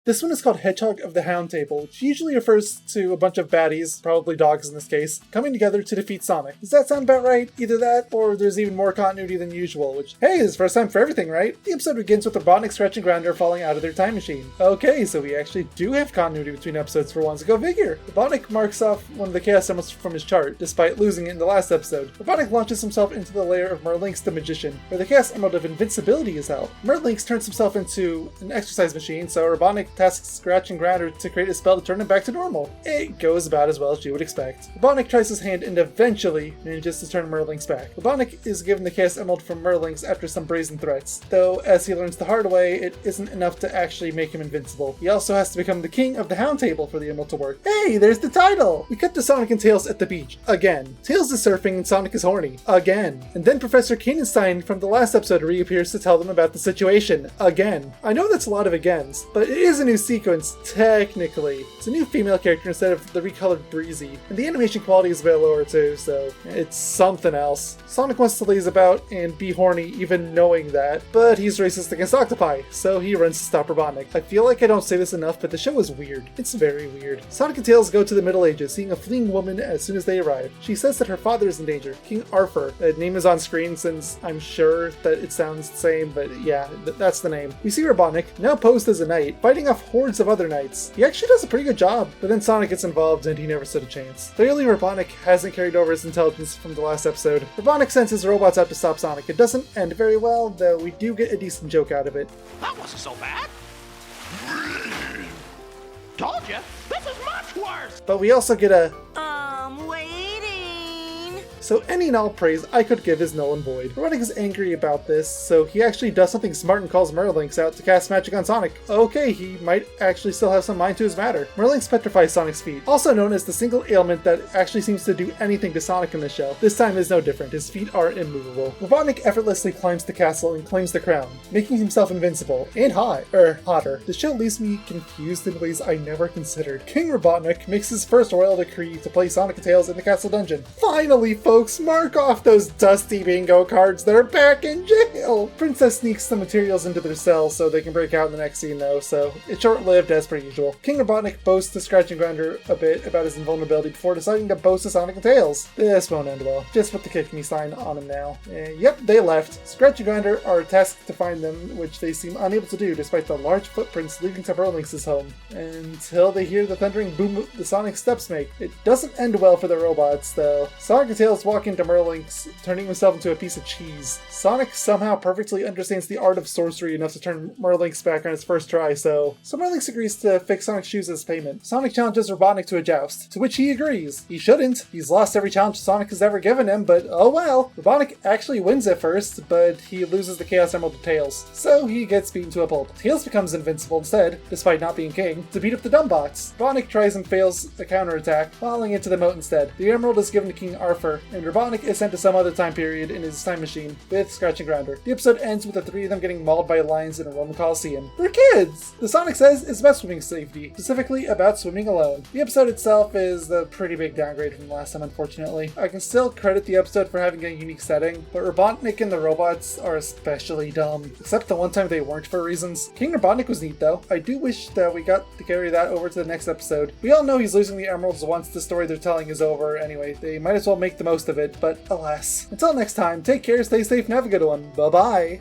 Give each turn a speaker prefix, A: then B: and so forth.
A: This one is called Hedgehog of the Hound Table, which usually refers to a bunch of baddies, probably dogs in this case, coming together to defeat Sonic. Does that sound about right? Either that, or there's even more continuity than usual, which, hey, is the first time for everything, right? The episode begins with Robotnik, Scratch, and Grounder falling out of their time machine. Okay, so we actually do have continuity between episodes for once. Go figure! Robotnik marks off one of the Chaos Emeralds from his chart, despite losing it in the last episode. Robotnik launches himself into the lair of Merlinx the Magician, where the Chaos Emerald of Invincibility is held. Merlinx turns himself into an exercise machine, so Robotnik tasks Scratch and Grounder to create a spell to turn him back to normal. It goes about as well as you would expect. Robotnik tries his hand and eventually manages to turn Merlinx back. Robotnik is given the Chaos Emerald from Merlinx after some brazen threats, though as he learns the hard way, it isn't enough to actually make him invincible. He also has to become the king of the Hound Table for the emerald to work. Hey, there's the title! We cut to Sonic and Tails at the beach, again. Tails is surfing and Sonic is horny, again. And then Professor Kanenstein from the last episode reappears to tell them about the situation, again. I know that's a lot of agains, but it is a new sequence, technically. It's a new female character instead of the recolored Breezy, and the animation quality is a bit lower too, so it's something else. Sonic wants to laze about and be horny even knowing that, but he's racist against octopi, so he runs to stop Robotnik. I feel like I don't say this enough, but the show is weird. It's very weird. Sonic and Tails go to the Middle Ages, seeing a fleeing woman as soon as they arrive. She says that her father is in danger, King Arthur. That name is on screen since I'm sure that it sounds the same, but yeah, that's the name. We see Robotnik, now posed as a knight, fighting off hordes of other knights. He actually does a pretty good job, but then Sonic gets involved and he never stood a chance. Clearly Robotnik hasn't carried over his intelligence from the last episode. Robotnik sends his robots out to stop Sonic. It doesn't end very well, though we do get a decent joke out of it.
B: That wasn't so bad. Told you, this is much worse.
A: But we also get a
C: waiting.
A: so any and all praise I could give is null and void. Robotnik is angry about this, so he actually does something smart and calls Merlinx out to cast magic on Sonic. Okay, he might actually still have some mind to his matter. Merlinx petrifies Sonic's feet, also known as the single ailment that actually seems to do anything to Sonic in the show. This time is no different, his feet are immovable. Robotnik effortlessly climbs the castle and claims the crown, making himself invincible, and hotter. The show leaves me confused in ways I never considered. King Robotnik makes his first royal decree to place Sonic and Tails in the castle dungeon. Finally, folks, mark off those dusty bingo cards. They're back in jail. Princess sneaks some materials into their cell so they can break out in the next scene though, so it's short-lived as per usual. King Robotnik boasts to Scratch and Grounder a bit about his invulnerability before deciding to boast to Sonic and Tails. This won't end well. Just put the kick me sign on him now. Yep, they left. Scratch and Grounder are tasked to find them, which they seem unable to do despite the large footprints leading to Merlinx's home, until they hear the thundering boom the Sonic steps make. It doesn't end well for the robots though. Sonic and Tails walk into Merlinx, turning himself into a piece of cheese. Sonic somehow perfectly understands the art of sorcery enough to turn Merlinx back on his first try, so Merlinx agrees to fix Sonic's shoes as payment. Sonic challenges Robotnik to a joust, to which he agrees. He shouldn't. He's lost every challenge Sonic has ever given him, but oh well. Robotnik actually wins at first, but he loses the Chaos Emerald to Tails, so he gets beaten to a pulp. Tails becomes invincible instead, despite not being king, to beat up the Dumbbots. Robotnik tries and fails a counterattack, falling into the moat instead. The emerald is given to King Arthur, and Robotnik is sent to some other time period in his time machine with Scratch and Grounder. The episode ends with the three of them getting mauled by lions in a Roman Coliseum. For kids! The Sonic says is about swimming safety, specifically about swimming alone. The episode itself is a pretty big downgrade from last time, unfortunately. I can still credit the episode for having a unique setting, but Robotnik and the robots are especially dumb, except the one time they weren't for reasons. King Robotnik was neat though. I do wish that we got to carry that over to the next episode. We all know he's losing the emeralds once the story they're telling is over anyway. They might as well make the most of it, but alas. Until next time, take care, stay safe, and have a good one. Bye-bye!